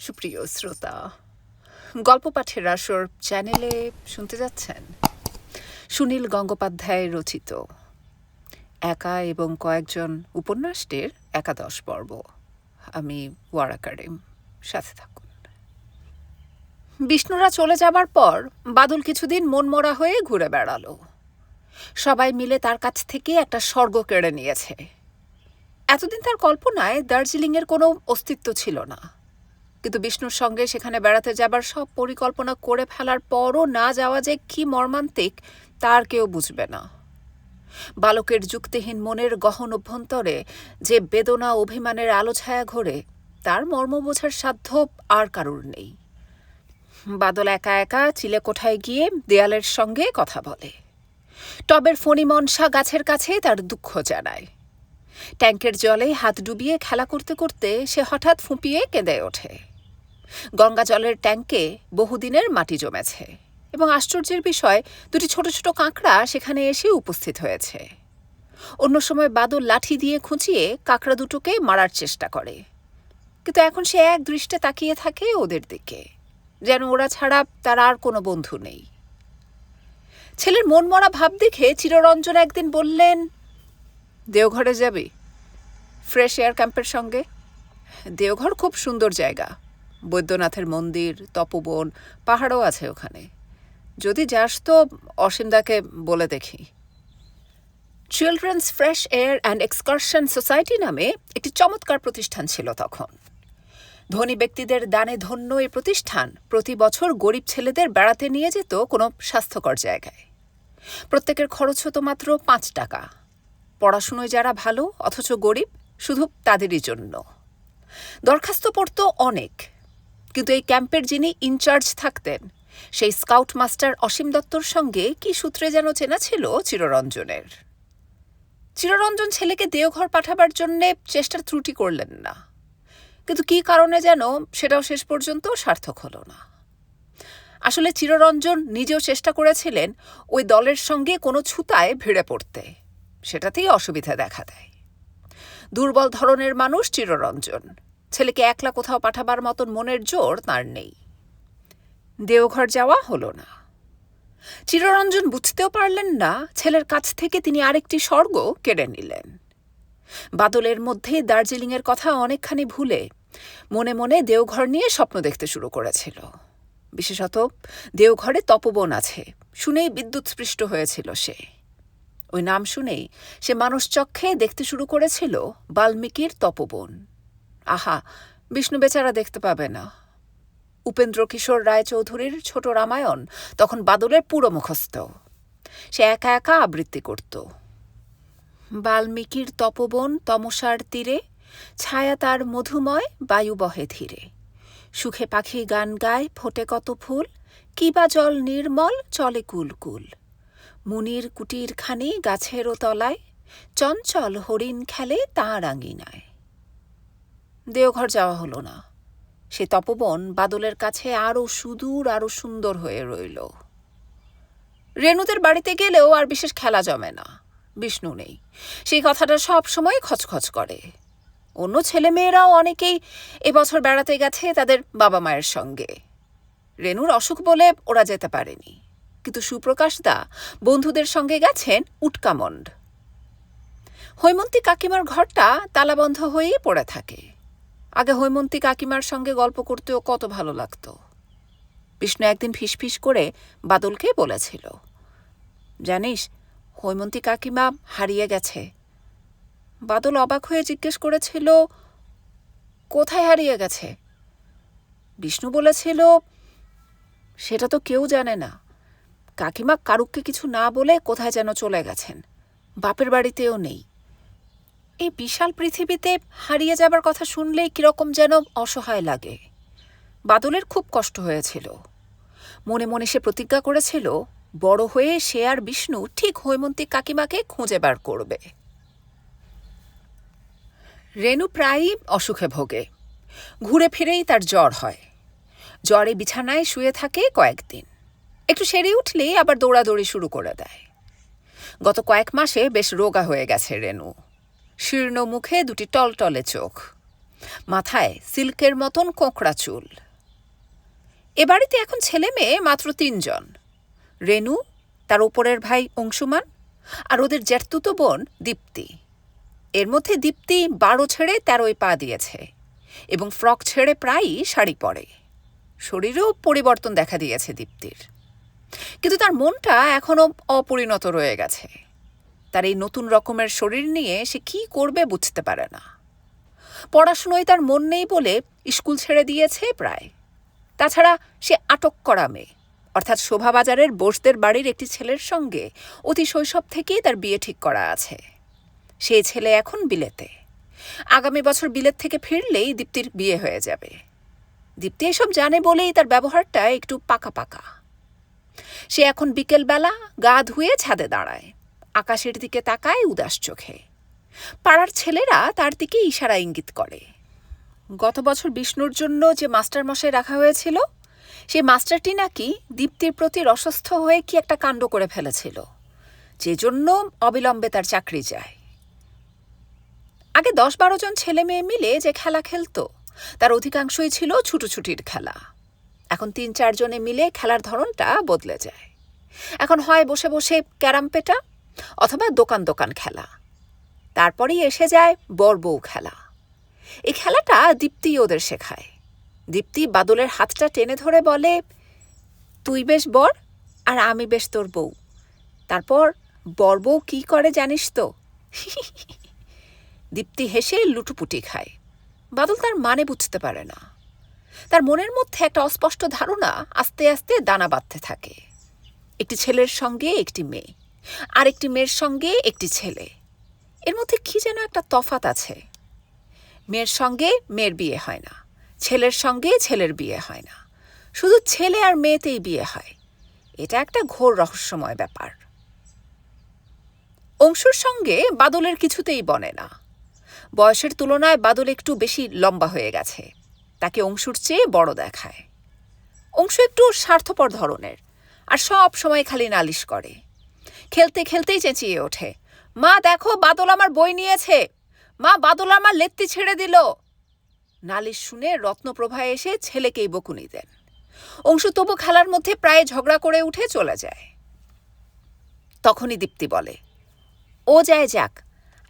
সুপ্রিয় শ্রোতা, গল্প পাঠের আসর চ্যানেলে শুনতে যাচ্ছেন সুনীল গঙ্গোপাধ্যায় রচিত একা এবং কয়েকজন উপন্যাসটির একাদশ পর্ব। আমি ওয়ারা কারিম, সাথে থাকুন। বিষ্ণুরা চলে যাবার পর বাদল কিছুদিন মনমরা হয়ে ঘুরে বেড়ালো। সবাই মিলে তার কাছ থেকে একটা স্বর্গ কেড়ে নিয়েছে। এতদিন তার কল্পনায় দার্জিলিংয়ের কোনো অস্তিত্ব ছিল না, কিন্তু বিষ্ণুর সঙ্গে সেখানে বেড়াতে যাবার সব পরিকল্পনা করে ফেলার পরও না যাওয়া যে কি মর্মান্তিক তার কেউ বুঝবে না। বালকের যুক্তিহীন মনের গহন অভ্যন্তরে যে বেদনা অভিমানের আলো ছায়া ঘোরে, তার মর্ম বোঝার সাধ্য আর কারুর নেই। বাদল একা একা চিলেকোঠায় গিয়ে দেয়ালের সঙ্গে কথা বলে, টবের ফণিমনসা গাছের কাছে তার দুঃখ জানায়। ট্যাঙ্কের জলে হাত ডুবিয়ে খেলা করতে করতে সে হঠাৎ ফুঁপিয়ে কেঁদে ওঠে। গঙ্গা জলের ট্যাঙ্কে বহুদিনের মাটি জমেছে এবং আশ্চর্যের বিষয়, দুটি ছোট ছোট কাঁকড়া সেখানে এসে উপস্থিত হয়েছে। অন্য সময় বাদল লাঠি দিয়ে খুঁচিয়ে কাঁকড়া দুটোকে মারার চেষ্টা করে, কিন্তু এখন সে এক দৃষ্টে তাকিয়ে থাকে ওদের দিকে, যেন ওরা ছাড়া তার আর কোনো বন্ধু নেই। ছেলের মনমরা ভাব দেখে চিররঞ্জন একদিন বললেন, দেওঘরে যাবি ফ্রেশ এয়ার ক্যাম্পের সঙ্গে? দেওঘর খুব সুন্দর জায়গা, বৈদ্যনাথের মন্দির, তপোবন, পাহাড়ও আছে ওখানে। যদি যাস তো অসীমদাকে বলে দেখি। Children's fresh air and excursion society নামে একটি চমৎকার প্রতিষ্ঠান ছিল তখন। ধনী ব্যক্তিদের দানে ধন্য এই প্রতিষ্ঠান প্রতি বছর গরিব ছেলেদের বেড়াতে নিয়ে যেত কোনো স্বাস্থ্যকর জায়গায়। প্রত্যেকের খরচ হতো মাত্র 5 টাকা। পড়াশুনোয় যারা ভালো অথচ গরিব, শুধু তাদেরই জন্য। দরখাস্ত পড়ত অনেক, কিন্তু এই ক্যাম্পের যিনি ইনচার্জ থাকতেন, সেই স্কাউট মাস্টার অসীম দত্তর সঙ্গে কি সূত্রে যেন চেনা ছিল চিররঞ্জনের। চিররঞ্জন ছেলেকে দেওঘর পাঠাবার জন্যে চেষ্টার ত্রুটি করলেন না, কিন্তু কি কারণে যেন সেটাও শেষ পর্যন্ত সার্থক হলো না। আসলে চিররঞ্জন নিজেও চেষ্টা করেছিলেন ওই দলের সঙ্গে কোনো ছুতায় ভিড়ে পড়তে, সেটাতেই অসুবিধা দেখা দেয়। দুর্বল ধরনের মানুষ চিররঞ্জন, ছেলেকে একলা কোথাও পাঠাবার মতন মনের জোর তার নেই। দেওঘর যাওয়া হলো না। চিররঞ্জন বুঝতেও পারলেন না ছেলের কাছ থেকে তিনি আরেকটি স্বর্গ কেড়ে নিলেন। বাদলের মধ্যে দার্জিলিংয়ের কথা অনেকখানি ভুলে মনে মনে দেওঘর নিয়ে স্বপ্ন দেখতে শুরু করেছিল। বিশেষত দেওঘরে তপোবন আছে শুনেই বিদ্যুৎস্পৃষ্ট হয়েছিল সে। ওই নাম শুনেই সে মানসচক্ষে দেখতে শুরু করেছিল বাল্মীকির তপোবন। আহা, বিষ্ণু বেচারা দেখতে পাবে না। উপেন্দ্র কিশোর রায়চৌধুরীর ছোট রামায়ণ তখন বাদলের পুরো মুখস্থ। সে একা একা আবৃত্তি করত। বাল্মীকির তপোবন তমসার তীরে, ছায়া তার মধুময়, বায়ু বহে ধীরে। সুখে পাখি গান গায়, ফোটে কত ফুল, কিবা জল নির্মল চলে কুল কুল। মুনির কুটির খানি গাছেরও তলায়, চঞ্চল হরিণ খেলে তাঁর আঙিনায়। দেওঘর যাওয়া হলো না। সে তপোবন বাদলের কাছে আরও সুদূর, আরও সুন্দর হয়ে রইল। রেণুদের বাড়িতে গেলেও আর বিশেষ খেলা জমে না। বিষ্ণু নেই, সেই কথাটা সব সময় খচখচ করে। অন্য ছেলেমেয়েরাও অনেকেই এবছর বেড়াতে গেছে তাদের বাবা মায়ের সঙ্গে। রেণুর অসুখ বলে ওরা যেতে পারেনি, কিন্তু সুপ্রকাশ দা বন্ধুদের সঙ্গে গেছেন উটকামন্ড। হৈমন্তী কাকিমার ঘরটা তালাবন্ধ হয়েই পড়ে থাকে। আগে হৈমন্তী কাকিমার সঙ্গে গল্প করতেও কত ভালো লাগত। বিষ্ণু একদিন ফিসফিস করে বাদলকে বলেছিল, জানিস, হৈমন্তী কাকিমা হারিয়ে গেছে। বাদল অবাক হয়ে জিজ্ঞেস করেছিল, কোথায় হারিয়ে গেছে? বিষ্ণু বলেছিল, সেটা তো কেউ জানে না। কাকিমা কারুককে কিছু না বলে কোথায় যেন চলে গেছেন, বাপের বাড়িতেও নেই। এই বিশাল পৃথিবীতে হারিয়ে যাবার কথা শুনলেই কিরকম যেন অসহায় লাগে। বাদলের খুব কষ্ট হয়েছিল। মনে মনে সে প্রতিজ্ঞা করেছিল, বড় হয়ে সে আর বিষ্ণু ঠিক হৈমন্তী কাকিমাকে খুঁজে বার করবে। রেণু প্রায়ই অসুখে ভোগে। ঘুরে ফিরেই তার জ্বর হয়। জ্বরে বিছানায় শুয়ে থাকে কয়েকদিন, একটু সেরে উঠলেই আবার দৌড়াদৌড়ি শুরু করে দেয়। গত কয়েক মাসে বেশ রোগা হয়ে গেছে রেণু। শীর্ণ মুখে দুটি টলটলে চোখ। মাথায় সিল্কের মতন কোঁকড়া চুল। এ বাড়িতে এখন ছেলে মেয়ে মাত্র ৩ জন। রেনু, তার ওপরের ভাই অংশুমান, আর ওদের জ্যাঠতুতো বোন দীপ্তি। এর মধ্যে দীপ্তি ১২ ছেড়ে ১৩য় পা দিয়েছে এবং ফ্রক ছেড়ে প্রায়ই শাড়ি পরে। শরীরেও পরিবর্তন দেখা দিয়েছে দীপ্তির, কিন্তু তার মনটা এখনও অপরিণত রয়ে গেছে। তার এই নতুন রকমের শরীর নিয়ে সে কি করবে বুঝতে পারে না। পড়াশুনোয় তার মন নেই বলে স্কুল ছেড়ে দিয়েছে প্রায়। তাছাড়া সে আটক করা মেয়ে, অর্থাৎ শোভাবাজারের বোসদের বাড়ির একটি ছেলের সঙ্গে অতি শৈশব থেকেই তার বিয়ে ঠিক করা আছে। সেই ছেলে এখন বিলেতে। আগামী বছর বিলেত থেকে ফিরলেই দীপ্তির বিয়ে হয়ে যাবে। দীপ্তি এসব জানে বলেই তার ব্যবহারটা একটু পাকা পাকা। সে এখন বিকেলবেলা গা ধুয়ে ছাদে দাঁড়ায়, আকাশের দিকে তাকায় উদাস চোখে। পাড়ার ছেলেরা তার দিকে ইশারা ইঙ্গিত করে। গত বছর বিষ্ণুর জন্য যে মাস্টারমশাই রাখা হয়েছিল, সেই মাস্টারটি নাকি দীপ্তির প্রতি অসুস্থ হয়ে কি একটা কাণ্ড করে ফেলেছিল, যে জন্য অবিলম্বে তার চাকরি যায়। আগে ১০-১২ জন ছেলে মেয়ে মিলে যে খেলা খেলতো, তার অধিকাংশই ছিল ছুটোছুটির খেলা। এখন ৩-৪ জনে মিলে খেলার ধরনটা বদলে যায়। এখন হয় বসে বসে ক্যারাম পেটা অথবা দোকান দোকান খেলা। তারপরেই এসে যায় বর বউ খেলা। এই খেলাটা দীপ্তি ওদের শেখায়। দীপ্তি বাদলের হাতটা টেনে ধরে বলে, তুই বেশ বর আর আমি বেশ তোর বউ। তারপর বর বউ কী করে জানিস তো? দীপ্তি হেসে লুটুপুটি খায়। বাদল তার মানে বুঝতে পারে না। তার মনের মধ্যে একটা অস্পষ্ট ধারণা আস্তে আস্তে দানা বাঁধতে থাকে। একটি ছেলের সঙ্গে একটি মেয়ে, আর একটি মেয়ের সঙ্গে একটি ছেলে। এর মধ্যে কি যেন একটা তফাৎ আছে। মেয়ের সঙ্গে মেয়ের বিয়ে হয় না, ছেলের সঙ্গে ছেলের বিয়ে হয় না, শুধু ছেলে আর মেয়েতেই বিয়ে হয়। এটা একটা ঘোর রহস্যময় ব্যাপার। অংশুর সঙ্গে বাদলের কিছুতেই বনে না। বয়সের তুলনায় বাদল একটু বেশি লম্বা হয়ে গেছে, তাকে অংশুর চেয়ে বড় দেখায়। অংশু একটু স্বার্থপর ধরনের, আর সব সময় খালি নালিশ করে। খেলতে খেলতেই চেঁচিয়ে ওঠে, মা দেখো বাদল আমার বই নিয়েছে, মা বাদল আমার লেত্তি ছেড়ে দিল। নালিশ শুনে রত্নপ্রভা এসে ছেলেকেই বকুনি দেন। অংশু তবু খেলার মধ্যে প্রায় ঝগড়া করে উঠে চলে যায়। তখনই দীপ্তি বলে, ও যায় যাক,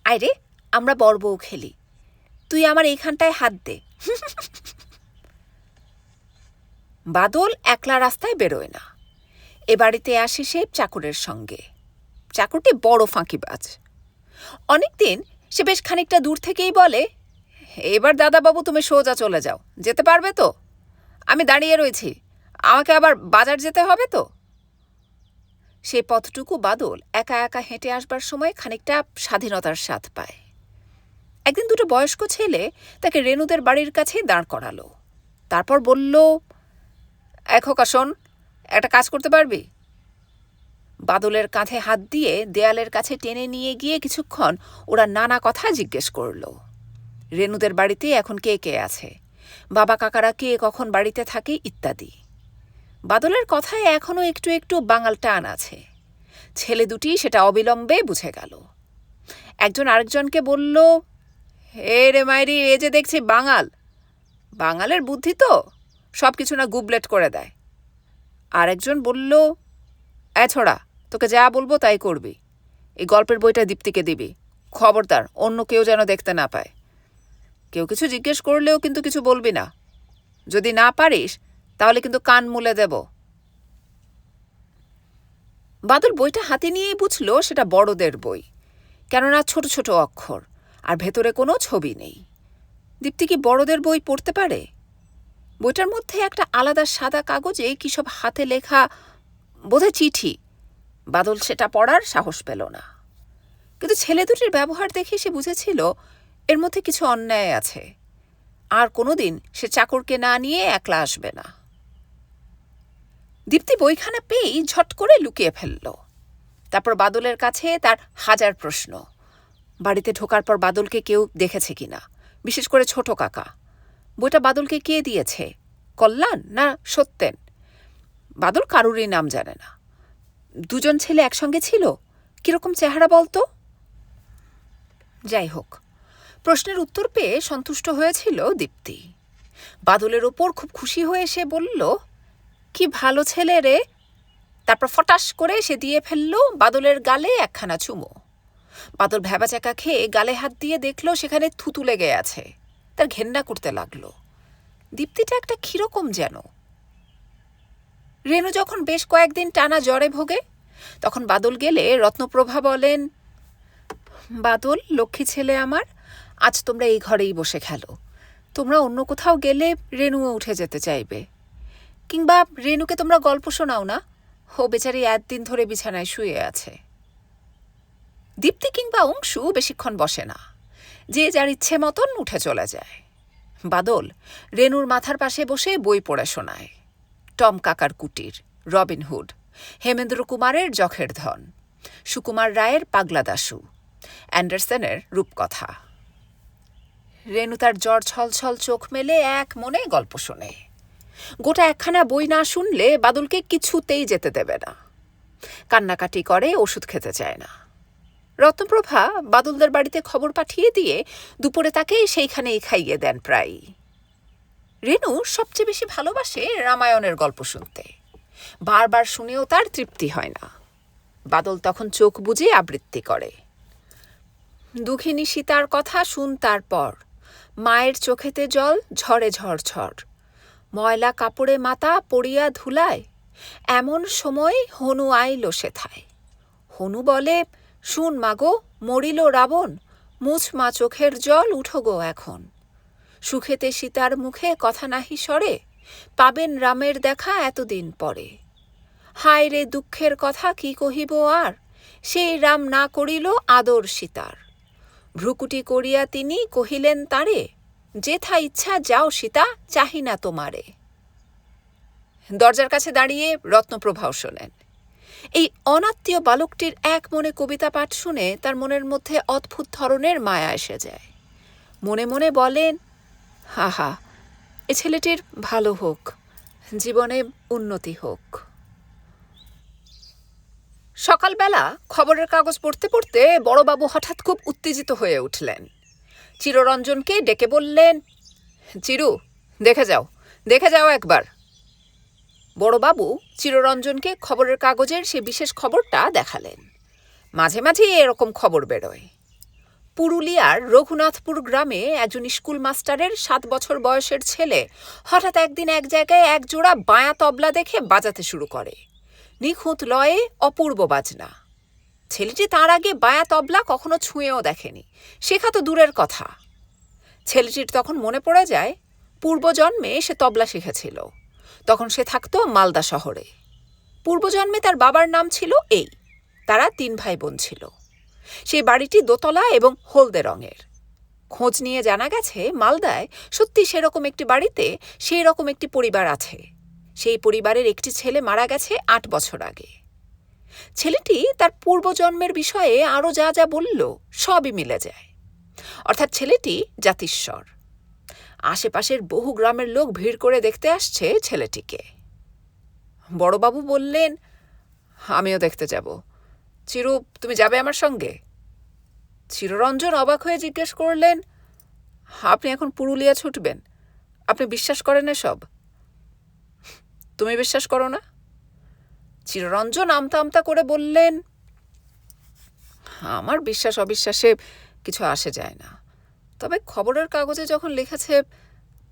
আয় রে আমরা বর বউ খেলি, তুই আমার এইখানটায় হাত দে। বাদল একলা রাস্তায় বেরোয় না। এ বাড়িতে আসে সে চাকরের সঙ্গে। চাকরটি বড় ফাঁকিবাজ। অনেকদিন সে বেশ খানিকটা দূর থেকেই বলে, এবার দাদাবাবু তুমি সোজা চলে যাও, যেতে পারবে তো? আমি দাঁড়িয়ে রয়েছি, আমাকে আবার বাজার যেতে হবে তো। সেই পথটুকু বাদল একা একা হেঁটে আসবার সময় খানিকটা স্বাধীনতার স্বাদ পায়। একদিন দুটো বয়স্ক ছেলে তাকে রেনুদের বাড়ির কাছেই দাঁড় করালো। তারপর বলল, খোকা শোন, একটা কাজ করতে পারবি? বাদলের কাঁধে হাত দিয়ে দেয়ালের কাছে টেনে নিয়ে গিয়ে কিছুক্ষণ ওরা নানা কথা জিজ্ঞেস করল। রেনুদের বাড়িতে এখন কে কে আছে, বাবা কাকারা কে কখন বাড়িতে থাকে ইত্যাদি। বাদলের কথায় এখনও একটু একটু বাঙাল টান আছে। ছেলে দুটি সেটা অবিলম্বে বুঝে গেল। একজন আরেকজনকে বলল, হে রে মাইরি, এ যে দেখছি বাঙাল। বাঙালের বুদ্ধি তো সব কিছু না গুবলেট করে দেয়। আরেকজন বলল, ছোড়া, তোকে যা বলবো তাই করবি। এই গল্পের বইটা দীপ্তিকে দিবি, খবরদার অন্য কেউ যেন দেখতে না পায়। কেউ কিছু জিজ্ঞেস করলেও কিন্তু কিছু বলবি না। যদি না পারিস তাহলে কিন্তু কান মুলে দেব। বাদল বইটা হাতে নিয়েই বুঝল সেটা বড়দের বই, কেননা ছোট ছোট অক্ষর আর ভেতরে কোনো ছবি নেই। দীপ্তি কি বড়দের বই পড়তে পারে? বইটার মধ্যে একটা আলাদা সাদা কাগজে কি সব হাতে লেখা, বোধহয় চিঠি। বাদল সেটা পড়ার সাহস পেল না। কিন্তু ছেলে দুটির ব্যবহার দেখে সে বুঝেছিল এর মধ্যে কিছু অন্যায় আছে। আর কোনোদিন সে চাকরকে না নিয়ে একলা আসবে না। দীপ্তি বইখানা পেয়েই ঝট করে লুকিয়ে ফেলল। তারপর বাদলের কাছে তার হাজার প্রশ্ন। বাড়িতে ঢোকার পর বাদলকে কেউ দেখেছে কিনা, বিশেষ করে ছোট কাকা। বইটা বাদলকে কে দিয়েছে, কল্যাণ না সত্যেন? বাদল কারুরই নাম জানে না। দুজন ছেলে একসঙ্গে ছিল, কিরকম চেহারা বলতো? যাই হোক, প্রশ্নের উত্তর পেয়ে সন্তুষ্ট হয়েছিল দীপ্তি। বাদলের ওপর খুব খুশি হয়ে সে বলল, কি ভালো ছেলে রে। তারপর ফটাস করে সে দিয়ে ফেলল বাদলের গালে একখানা চুমো। বাদল ভ্যাবাচাকা খেয়ে গালে হাত দিয়ে দেখল সেখানে থুতু লেগে আছে। তার ঘেন্না করতে লাগলো। দীপ্তিটা একটা কিরকম যেন। রেনু যখন বেশ কয়েকদিন টানা জ্বরে ভোগে, তখন বাদল গেলে রত্নপ্রভা বলেন, বাদল লক্ষ্মী ছেলে আমার, আজ তোমরা এই ঘরেই বসে খেলো। তোমরা অন্য কোথাও গেলে রেনুও উঠে যেতে চাইবে। কিংবা রেনুকে তোমরা গল্প শোনাও না, ও বেচারি একদিন ধরে বিছানায় শুয়ে আছে। দীপ্তি কিংবা অংশু বেশিক্ষণ বসে না, যে যার ইচ্ছে মতন উঠে চলে যায়। বাদল রেনুর মাথার পাশে বসে বই পড়ে শোনায়। টম কাকার কুটির, রবিনহুড, হেমেন্দ্র কুমারের যখের ধন, সুকুমার রায়ের পাগলা দাশু, অ্যান্ডারসনের রূপকথা। রেনু তার জ্বর ছলছল চোখ মেলে এক মনে গল্প শোনে। গোটা একখানা বই না শুনলে বাদলকে কিছুতেই যেতে দেবে না। কান্নাকাটি করে, ওষুধ খেতে চায় না। রত্নপ্রভা বাদলদের বাড়িতে খবর পাঠিয়ে দিয়ে দুপুরে তাকে সেইখানেই খাইয়ে দেন প্রায়ই। রেনু সবচেয়ে বেশি ভালোবাসে রামায়ণের গল্প শুনতে। বারবার শুনেও তার তৃপ্তি হয় না। বাদল তখন চোখ বুজে আবৃত্তি করে, দুঃখিনী সীতার কথা শুন তারপর, মায়ের চোখেতে জল ঝরে ঝরঝর, ময়লা কাপড়ে মাতা পড়িয়া ধুলায়, এমন সময় হনু আইল সেথায়। হনু বলে, শুন মাগো, মরিল রাবণ, মুছ মা চোখের জল উঠো গো এখন। সুখেতে সীতার মুখে কথা নাহি সরে, পাবেন রামের দেখা এতদিন পরে। হায় রে দুঃখের কথা কি কহিব আর, সেই রাম না করিল আদর সীতার। ভ্রুকুটি করিয়া তিনি কহিলেন তারে, যেথা ইচ্ছা যাও সীতা, চাহি না তোমারে। দরজার কাছে দাঁড়িয়ে রত্নপ্রভাও শোনেন। এই অনাত্মীয় বালকটির এক মনে কবিতা পাঠ শুনে তার মনের মধ্যে অদ্ভুত ধরনের মায়া এসে যায়। মনে মনে বলেন, হাহা, এ ছেলেটির ভালো হোক, জীবনে উন্নতি হোক। সকালবেলা খবরের কাগজ পড়তে পড়তে বড়বাবু হঠাৎ খুব উত্তেজিত হয়ে উঠলেন। চিররঞ্জনকে ডেকে বললেন, চিরু, দেখে যাও একবার। বড়বাবু চিররঞ্জনকে খবরের কাগজের সে বিশেষ খবরটা দেখালেন। মাঝে মাঝে এরকম খবর বেরোয়। পুরুলিয়ার রঘুনাথপুর গ্রামে একজন স্কুল মাস্টারের 7 বছর বয়সের ছেলে হঠাৎ একদিন এক জায়গায় এক জোড়া বায়া তবলা দেখে বাজাতে শুরু করে। নিখুঁত লয়ে অপূর্ব বাজনা। ছেলেটি তার আগে বায়া তবলা কখনো ছুঁয়েও দেখেনি, শেখা তো দূরের কথা। ছেলেটির তখন মনে পড়ে যায় পূর্বজন্মে সে তবলা শিখেছিল। তখন সে থাকত মালদা শহরে। পূর্বজন্মে তার বাবার নাম ছিল এই। তারা 3 ভাই বোন ছিল। সেই বাড়িটি দোতলা এবং হলদে রঙের। খোঁজ নিয়ে জানা গেছে মালদায় সত্যি সেরকম একটি বাড়িতে সেই রকম একটি পরিবার আছে। সেই পরিবারের একটি ছেলে মারা গেছে 8 বছর আগে। ছেলেটি তার পূর্বজন্মের বিষয়ে আরও যা যা বলল সবই মিলে যায়। অর্থাৎ ছেলেটি জাতিস্বর। আশেপাশের বহু গ্রামের লোক ভিড় করে দেখতে আসছে ছেলেটিকে। বড়বাবু বললেন, আমিও দেখতে যাব। চিরু, তুমি যাবে আমার সঙ্গে? চিররঞ্জন অবাক হয়ে জিজ্ঞেস করলেন, আপনি এখন পুরুলিয়া ছুটবেন? আপনি বিশ্বাস করেন এসব? তুমি বিশ্বাস করো না? চিররঞ্জন আমতা আমতা করে বললেন, আমার বিশ্বাস অবিশ্বাসে কিছু আসে যায় না। তবে খবরের কাগজে যখন লিখেছে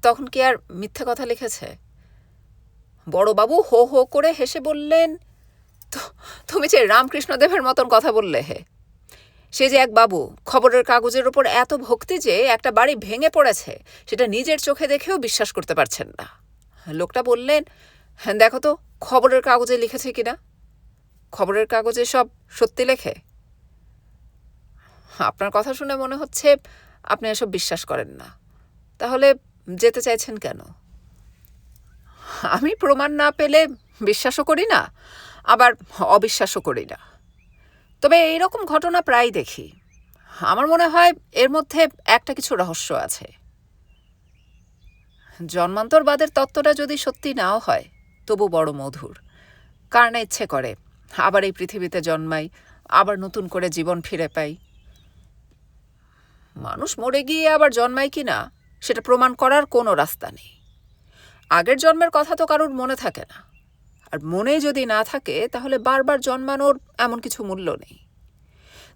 তখন কি আর মিথ্যা কথা লিখেছে? বড়বাবু হো হো করে হেসে বললেন, তুমি যে রামকৃষ্ণদেবের মতন কথা বললে হে। সে যে এক বাবু, খবরের কাগজের ওপর এত ভক্তি যে একটা বাড়ি ভেঙে পড়েছে সেটা নিজের চোখে দেখেও বিশ্বাস করতে পারছেন না। লোকটা বললেন, দেখো তো খবরের কাগজে লিখেছে কিনা। খবরের কাগজে সব সত্যি লেখে? আপনার কথা শুনে মনে হচ্ছে আপনি এসব বিশ্বাস করেন না। তাহলে যেতে চাইছেন কেন? আমি প্রমাণ না পেলে বিশ্বাসও করি না, আবার অবিশ্বাসও করি না। তবে এইরকম ঘটনা প্রায় দেখি। আমার মনে হয় এর মধ্যে একটা কিছু রহস্য আছে। জন্মান্তরবাদের তত্ত্বটা যদি সত্যি নাও হয় তবু বড় মধুর। কার না ইচ্ছে করে আবার এই পৃথিবীতে জন্মাই, আবার নতুন করে জীবন ফিরে পাই। মানুষ মরে গিয়ে আবার জন্মায় কি না সেটা প্রমাণ করার কোনো রাস্তা নেই। আগের জন্মের কথা তো কারোর মনে থাকে না, আর মনে যদি না থাকে তাহলে বারবার জন্মানোর এমন কিছু মূল্য নেই।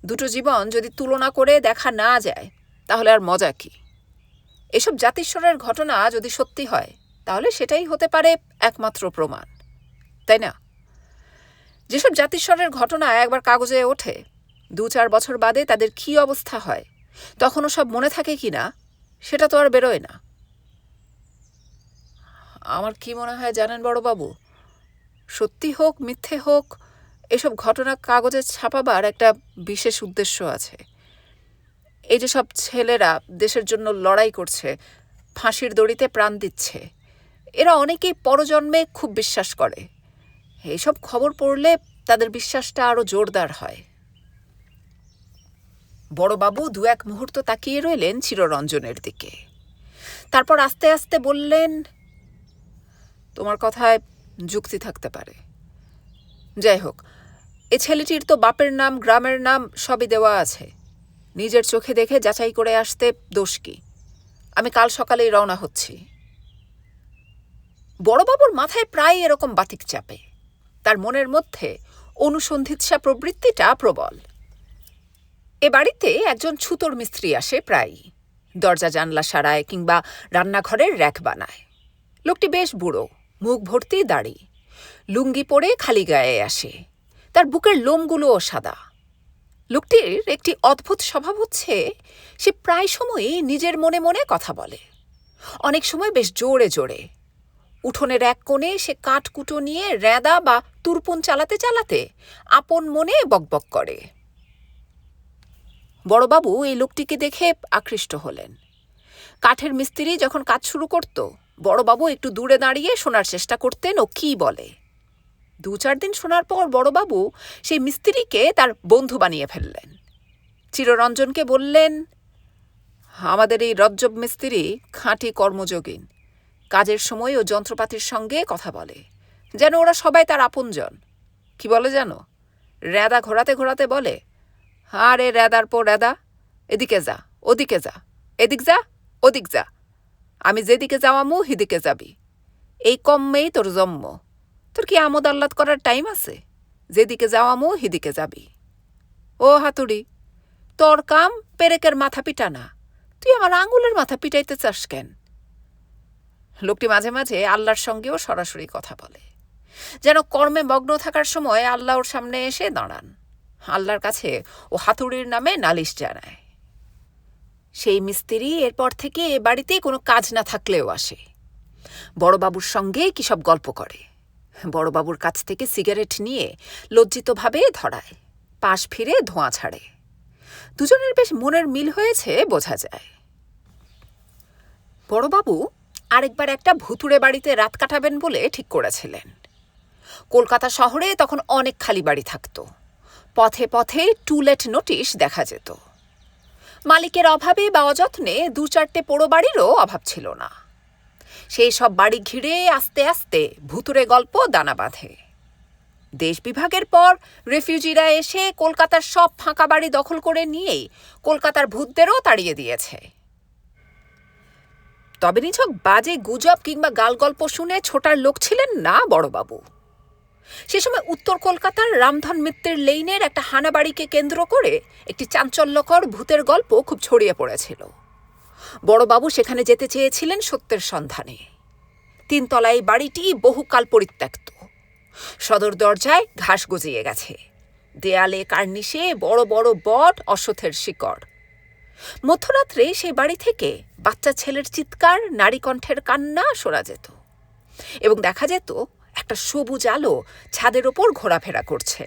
দুটো জীবন যদি তুলনা করে দেখা না যায় তাহলে আর মজা কি? এসব জাতিস্বরের ঘটনা যদি সত্যি হয় তাহলে সেটাই হতে পারে একমাত্র প্রমাণ, তাই না? যেসব জাতিস্বরের ঘটনা একবার কাগজে ওঠে 2-4 বছর বাদে তাদের কি অবস্থা হয়, তখনও সব মনে থাকে কি না সেটা তো আর বেরোয় না। আমার কি মনে হয় জানেন বড়বাবু, সত্যি হোক মিথ্যে হোক এসব ঘটনা কাগজে ছাপাবার একটা বিশেষ উদ্দেশ্য আছে। এই যে সব ছেলেরা দেশের জন্য লড়াই করছে, ফাঁসির দড়িতে প্রাণ দিচ্ছে, এরা অনেকেই পরজন্মে খুব বিশ্বাস করে। এইসব খবর পড়লে তাদের বিশ্বাসটা আরো জোরদার হয়। বড়বাবু 2-1 মুহূর্ত তাকিয়ে রইলেন চিররঞ্জনের দিকে, তারপর আস্তে আস্তে বললেন, তোমার কথায় যুক্তি থাকতে পারে। যাই হোক, এ ছেলেটির তো বাপের নাম গ্রামের নাম সবই দেওয়া আছে, নিজের চোখে দেখে যাচাই করে আসতে দোষ কি? আমি কাল সকালেই রওনা হচ্ছি। বড়বাবুর মাথায় প্রায় এরকম বাতিক চাপে, তার মনের মধ্যে অনুসন্ধিৎসা প্রবৃত্তিটা প্রবল। এ বাড়িতে একজন ছুতোর মিস্ত্রি আসে প্রায়ই, দরজা জানলা সারায় কিংবা রান্নাঘরের র্যাক বানায়। লোকটি বেশ বুড়ো, মুখ ভর্তি দাড়ি, লুঙ্গি পরে খালি গায়ে আসে, তার বুকের লোমগুলোও সাদা। লোকটির একটি অদ্ভুত স্বভাব হচ্ছে সে প্রায় সময়ই নিজের মনে মনে কথা বলে, অনেক সময় বেশ জোরে জোরে। উঠোনের এক কোণে সে কাঠকুটো নিয়ে রেঁদা বা তুরপুন চালাতে চালাতে আপন মনে বকবক করে। বড়বাবু এই লোকটিকে দেখে আকৃষ্ট হলেন। কাঠের মিস্ত্রি যখন কাজ শুরু করত বড়বাবু একটু দূরে দাঁড়িয়ে শোনার চেষ্টা করতেন ও কি বলে। 2-4 দিন শোনার পর বড়বাবু সেই মিস্ত্রিকে তার বন্ধু বানিয়ে ফেললেন। চিররঞ্জনকে বললেন, আমাদের এই রজ্জব মিস্ত্রি খাঁটি কর্মযোগীন, কাজের সময় ও যন্ত্রপাতির সঙ্গে কথা বলে যেন ওরা সবাই তার আপনজন। কি বলে জানো, রেদা ঘোরাতে ঘোরাতে বলে, আরে রেদার পর রেদা, এদিকে যা ওদিকে যা, এদিক যা ওদিক যা, আমি যেদিকে যাওয়ামু হিদিকে যাবি, এই কম্মেই তোর জন্ম, তোর কি আমোদ আহ্লাদ করার টাইম আছে? যেদিকে যাওয়ামু হিদিকে যাবি। ও হাতুড়ি, তোর কাম পেরেকের মাথা পিটানা, তুই আমার আঙুলের মাথা পিটাইতে চাস কেন? লোকটি মাঝে মাঝে আল্লাহর সঙ্গেও সরাসরি কথা বলে, যেন কর্মে মগ্ন থাকার সময় আল্লাহ ওর সামনে এসে দাঁড়ান, আল্লাহর কাছে ও হাতুড়ির নামে নালিশ জানায়। সেই মিস্ত্রি এরপর থেকে এ বাড়িতে কোনো কাজ না থাকলেও আসে, বড়বাবুর সঙ্গে কি সব গল্প করে, বড়বাবুর কাছ থেকে সিগারেট নিয়ে লজ্জিতভাবে ধরায়, পাশ ফিরে ধোঁয়া ছাড়ে। দুজনের বেশ মনের মিল হয়েছে বোঝা যায়। বড়বাবু আরেকবার একটা ভুতুড়ে বাড়িতে রাত কাটাবেন বলে ঠিক করেছিলেন। কলকাতা শহরে তখন অনেক খালি বাড়ি থাকত, পথে পথে টু লেট নোটিশ দেখা যেত। মালিকের অভাবে বা অযত্নে 2-4টে পোড়ো বাড়িরও অভাব ছিল না। সেই সব বাড়ি ঘিরে আস্তে আস্তে ভুতুড়ে গল্প দানা বাঁধে। দেশ বিভাগের পর রেফিউজিরা এসে কলকাতার সব ফাঁকা বাড়ি দখল করে নিয়েই কলকাতার ভূতদেরও তাড়িয়ে দিয়েছে। তবে নিছক বাজে গুজব কিংবা গালগল্প শুনে ছোটার লোক ছিলেন না বড়বাবু। সে সময় উত্তর কলকাতার রামধন মিত্রের লেইনের একটা হানাবাড়িকে কেন্দ্র করে একটি চাঞ্চল্যকর ভূতের গল্প খুব ছড়িয়ে পড়েছিল। বড়বাবু সেখানে যেতে চেয়েছিলেন সত্যের সন্ধানে। 3 তলায় বাড়িটি বহুকাল পরিত্যক্ত, সদর দরজায় ঘাস গজিয়ে গেছে, দেয়ালে কার্নিশে বড় বড় বট অশ্বত্থের শিকড়। মধ্যরাত্রে সেই বাড়ি থেকে বাচ্চা ছেলের চিৎকার, নারী কণ্ঠের কান্না শোনা যেত, এবং দেখা যেত একটা সবুজ আলো ছাদের ওপর ঘোরাফেরা করছে।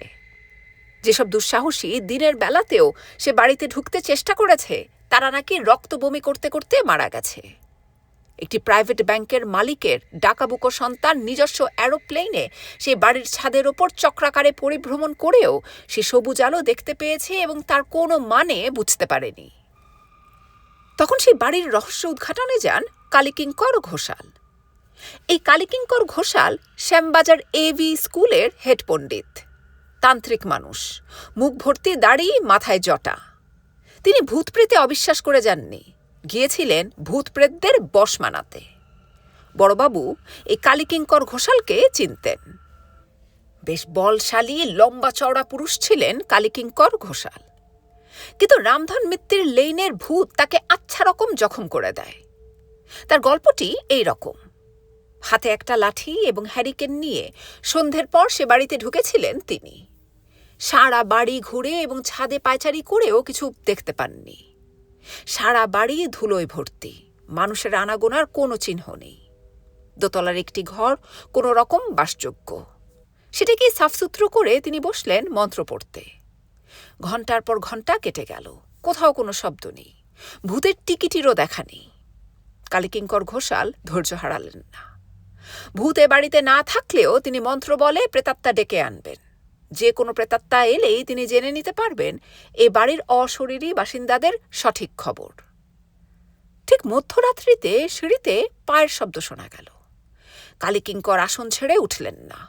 যেসব দুঃসাহসী দিনের বেলাতেও সে বাড়িতে ঢুকতে চেষ্টা করেছে তারা নাকি রক্ত বমি করতে করতে মারা গেছে। একটি প্রাইভেট ব্যাংকের মালিকের ডাকাবুকো সন্তান নিজস্ব অ্যারোপ্লেনে সেই বাড়ির ছাদের ওপর চক্রাকারে পরিভ্রমণ করেও সে সবুজ আলো দেখতে পেয়েছে এবং তার কোনো মানে বুঝতে পারেনি। তখন সেই বাড়ির রহস্য উদ্ঘাটনে যান কালীকিঙ্কর ঘোষাল। এই কালীকিঙ্কর ঘোষাল শ্যামবাজার এভি স্কুলের হেড পণ্ডিত, তান্ত্রিক মানুষ, মুখ ভর্তি দাড়ি, মাথায় জটা। তিনি ভূতপ্রেতে অবিশ্বাস করে যাননি, গিয়েছিলেন ভূতপ্রেতদের বশ মানাতে। বড়বাবু এই কালীকিঙ্কর ঘোষালকে চিনতেন। বেশ বলশালী লম্বা চওড়া পুরুষ ছিলেন কালীকিঙ্কর ঘোষাল। কিন্তু রামধন মিত্তির লেইনের ভূত তাকে আচ্ছা রকম জখম করে দেয়। তার গল্পটি এই রকম। হাতে একটা লাঠি এবং হ্যারিকেন নিয়ে সন্ধ্যের পর সে বাড়িতে ঢুকেছিলেন তিনি। সারা বাড়ি ঘুরে এবং ছাদে পায়চারি করেও কিছু দেখতে পাননি। সারা বাড়ি ধুলোয় ভর্তি, মানুষের আনাগোনার কোনো চিহ্ন নেই। দোতলার একটি ঘর কোনো রকম বাসযোগ্য, সেটাকে সাফসুতরো করে তিনি বসলেন মন্ত্র পড়তে। ঘণ্টার পর ঘণ্টা কেটে গেল, কোথাও কোনো শব্দ নেই, ভূতের টিকিটিরও দেখা নেই। কালীকিঙ্কর ঘোষাল ধৈর্য হারালেন না। ভূত এ বাড়িতে না থাকলেও তিনি মন্ত্র বলে প্রেতাত্মা ডেকে আনবেন। যে কোনো প্রেতাত্মা এলেই তিনি জেনে নিতে পারবেন এ বাড়ির অশরীরী বাসিন্দাদের সঠিক খবর। ঠিক মধ্যরাত্রিতে সিঁড়িতে পায়ের শব্দ শোনা গেল। কালীকিঙ্কর আসন ছেড়ে উঠলেন না,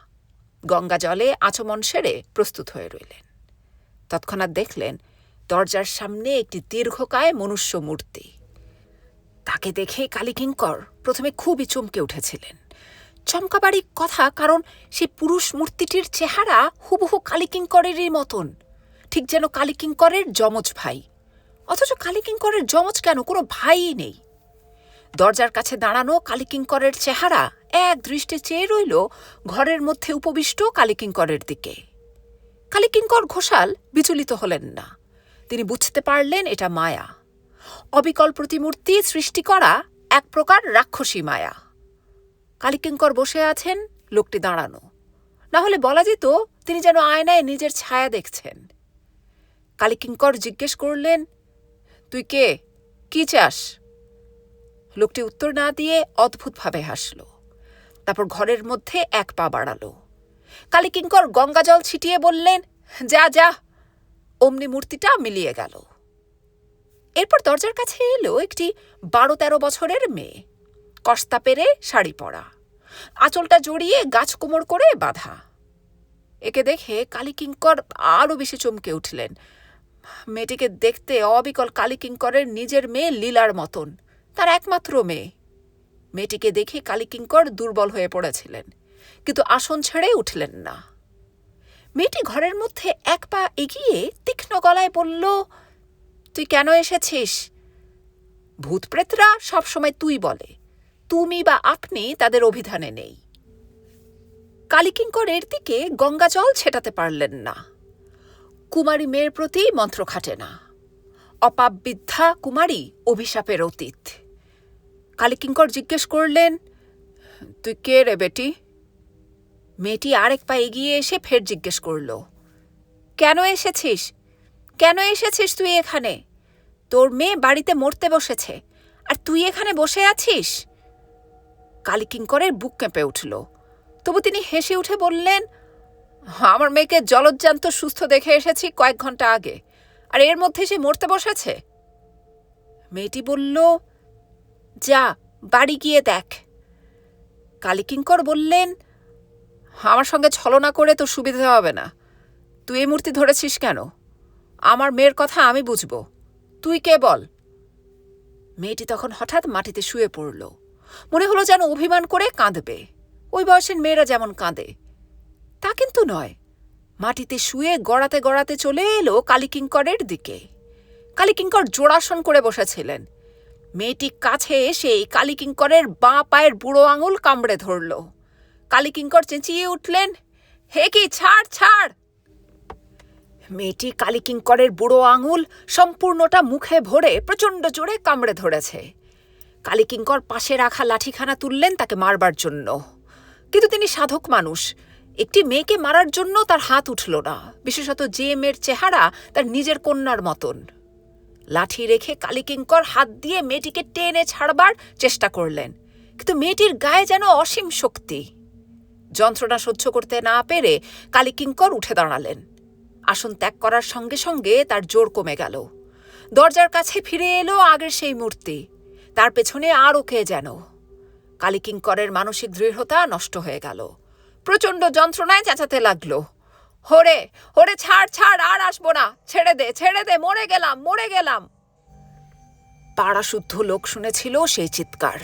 গঙ্গা জলে আচমন সেরে প্রস্তুত হয়ে রইলেন। তৎক্ষণাৎ দেখলেন দরজার সামনে একটি দীর্ঘকায় মনুষ্য মূর্তি। তাকে দেখে কালীকিঙ্কর প্রথমে খুবই চমকে উঠেছিলেন। চমকাবারই কথা, কারণ সেই পুরুষ মূর্তিটির চেহারা হুবহু কালীকিঙ্করেরই মতন, ঠিক যেন কালীকিঙ্করের যমজ ভাই। অথচ কালীকিঙ্করের যমজ কেন, কোনো ভাইই নেই। দরজার কাছে দাঁড়ানো কালীকিঙ্করের চেহারা এক দৃষ্টে চেয়ে রইল ঘরের মধ্যে উপবিষ্ট কালীকিঙ্করের দিকে। কালীকিঙ্কর ঘোষাল বিচলিত হলেন না। তিনি বুঝতে পারলেন এটা মায়া, অবিকল প্রতিমূর্তি সৃষ্টি করা এক প্রকার রাক্ষসী মায়া। কালীকিঙ্কর বসে আছেন, লোকটি দাঁড়ানো। না হলে বলা যেত তিনি যেন আয়নায় নিজের ছায়া দেখছেন। কালীকিঙ্কর জিজ্ঞেস করলেন, তুই কে, কি চাস? লোকটি উত্তর না দিয়ে অদ্ভুতভাবে হাসল। তারপর ঘরের মধ্যে এক পা বাড়াল। কালীকিঙ্কর গঙ্গা জল ছিটিয়ে বললেন, যা যা। অমনি মূর্তিটা মিলিয়ে গেল। এরপর দরজার কাছে এলো একটি 12-13 বছরের মেয়ে, কস্তা পেরে শাড়ি পরা, আঁচলটা জড়িয়ে গাছ কোমর করে বাঁধা। একে দেখে কালীকিঙ্কর আরও বেশি চমকে উঠলেন। মেয়েটিকে দেখতে অবিকল কালীকিঙ্করের নিজের মেয়ে লীলার মতন, তার একমাত্র মেয়ে। মেয়েটিকে দেখে কালীকিঙ্কর দুর্বল হয়ে পড়েছিলেন, কিন্তু আসন ছেড়ে উঠলেন না। মেয়েটি ঘরের মধ্যে এক পা এগিয়ে তীক্ষ্ণ গলায় বলল, তুই কেন এসেছিস? ভূতপ্রেতরা সবসময় তুই বলে, তুমি বা আপনি তাদের অভিধানে নেই। কালীকিঙ্করের দিকে গঙ্গা জল ছেটাতে পারলেন না। কুমারী মেয়ের প্রতি মন্ত্র খাটে না। অপাববিদ্যা কুমারী অভিশাপের অতীত। কালীকিঙ্কর জিজ্ঞেস করলেন, তুই কে রে বেটি? মেয়েটি আরেক পা এগিয়ে এসে ফের জিজ্ঞেস করল, কেন এসেছিস? কেন এসেছিস তুই এখানে? তোর মেয়ে বাড়িতে মরতে বসেছে, আর তুই এখানে বসে আছিস? কালীকিঙ্করের বুক কেঁপে উঠল। তবু তিনি হেসে উঠে বললেন, আমার মেয়েকে জলজ্জান্ত সুস্থ দেখে এসেছি কয়েক ঘন্টা আগে, আর এর মধ্যে সে মরতে বসেছে। মেয়েটি বলল, যা বাড়ি গিয়ে দেখ। কালীকিঙ্কর বললেন, আমার সঙ্গে ছলনা করে তো সুবিধা হবে না। তুই এই মূর্তি ধরেছিস কেন? আমার মেয়ের কথা আমি বুঝব, তুই কে বল। মেয়েটি তখন হঠাৎ মাটিতে শুয়ে পড়ল। মনে হলো যেন অভিমান করে কাঁদবে, ওই বয়সের মেয়েরা যেমন কাঁদে। তা কিন্তু নয়, মাটিতে শুয়ে গড়াতে গড়াতে চলে এলো কালীকিঙ্করের দিকে। কালীকিঙ্কর জোড়াসন করে বসেছিলেন। মেয়েটি কাছে এসেই কালীকিঙ্করের বাঁ পায়ের বুড়ো আঙুল কামড়ে ধরল। কালীকিঙ্কর চেঁচিয়ে উঠলেন, হে কি, ছাড় ছাড়। মেয়েটি কালীকিঙ্করের বুড়ো আঙুল সম্পূর্ণটা মুখে ভরে প্রচণ্ড জোরে কামড়ে ধরেছে। কালীকিঙ্কর পাশে রাখা লাঠিখানা তুললেন তাকে মারবার জন্য, কিন্তু তিনি সাধক মানুষ, একটি মেয়েকে মারার জন্য তার হাত উঠল না, বিশেষত যে মেয়ের চেহারা তার নিজের কন্যার মতন। লাঠি রেখে কালীকিঙ্কর হাত দিয়ে মেয়েটিকে টেনে ছাড়বার চেষ্টা করলেন, কিন্তু মেয়েটির গায়ে যেন অসীম শক্তি। যন্ত্রণা সহ্য করতে না পেরে কালীকিঙ্কর উঠে দাঁড়ালেন। আসন ত্যাগ করার সঙ্গে সঙ্গে তার জোর কমে গেল। দরজার কাছে ফিরে এলো আগের সেই মূর্তি, তার পেছনে আরও কে যেন। কালীকিঙ্করের মানসিক দৃঢ়তা নষ্ট হয়ে গেল। প্রচণ্ড যন্ত্রণায় চেঁচাতে লাগল, হরে হরে, ছাড় ছাড়, আর আসবো না, ছেড়ে দে ছেড়ে দে, মরে গেলাম মরে গেলাম। পাড়া শুদ্ধ লোক শুনেছিল সেই চিৎকার।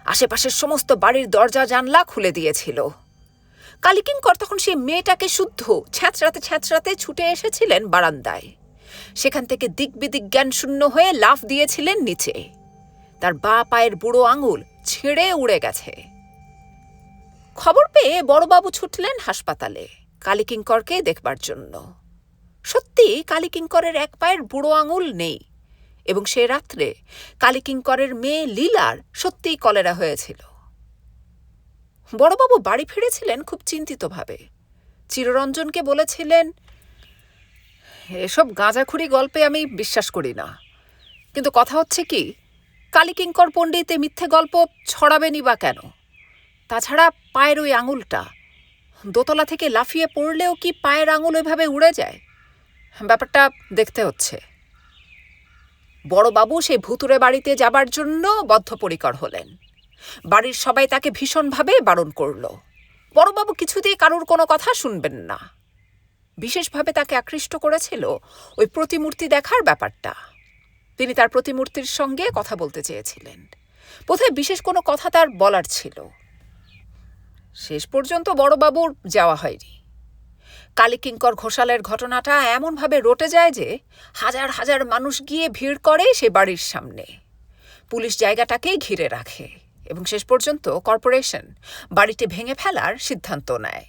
আশেপাশের সমস্ত বাড়ির দরজা জানলা খুলে দিয়েছিল। কালীকিঙ্কর তখন সেই মেয়েটাকে শুদ্ধ ছ্যাঁচড়াতে ছ্যাঁচড়াতে ছুটে এসেছিলেন বারান্দায়। সেখান থেকে দিকবিদিক জ্ঞান শূন্য হয়ে লাফ দিয়েছিলেন নিচে। তার বাঁ পায়ের বুড়ো আঙুল ছিঁড়ে উড়ে গেছে। খবর পেয়ে বড়বাবু ছুটলেন হাসপাতালে কালীকিঙ্করকে দেখবার জন্য। সত্যি কালীকিঙ্করের এক পায়ের বুড়ো আঙুল নেই, এবং সে রাত্রে কালীকিঙ্করের মেয়ে লীলার সত্যিই কলেরা হয়েছিল। বড়বাবু বাড়ি ফিরেছিলেন খুব চিন্তিতভাবে। চিররঞ্জনকে বলেছিলেন, এসব গাঁজাখুরি গল্পে আমি বিশ্বাস করি না, কিন্তু কথা হচ্ছে কি, কালীকিঙ্কর পণ্ডিত মিথ্যে গল্প ছড়াবেনি বা কেন? তাছাড়া পায়ের ওই আঙুলটা, দোতলা থেকে লাফিয়ে পড়লেও কি পায়ের আঙুল ওইভাবে উড়ে যায়? ব্যাপারটা দেখতে হচ্ছে। বড়বাবু সেই ভুতুরে বাড়িতে যাবার জন্য বদ্ধপরিকর হলেন। বাড়ির সবাই তাকে ভীষণভাবে বারণ করল। বড়বাবু কিছুতেই কারুর কোনো কথা শুনবেন না। বিশেষভাবে তাকে আকৃষ্ট করেছিল ওই প্রতিমূর্তি দেখার ব্যাপারটা। তিনি তার প্রতিমূর্তির সঙ্গে কথা বলতে চেয়েছিলেন। বোধহয় বিশেষ কোনো কথা তার বলার ছিল। শেষ পর্যন্ত বড়বাবুর যাওয়া হয়নি। কালীকিঙ্কর ঘোষালের ঘটনাটা এমনভাবে রটে যায় যে হাজার হাজার মানুষ গিয়ে ভিড় করে সে বাড়ির সামনে। পুলিশ জায়গাটাকেই ঘিরে রাখে এবং শেষ পর্যন্ত কর্পোরেশন বাড়িটি ভেঙে ফেলার সিদ্ধান্ত নেয়।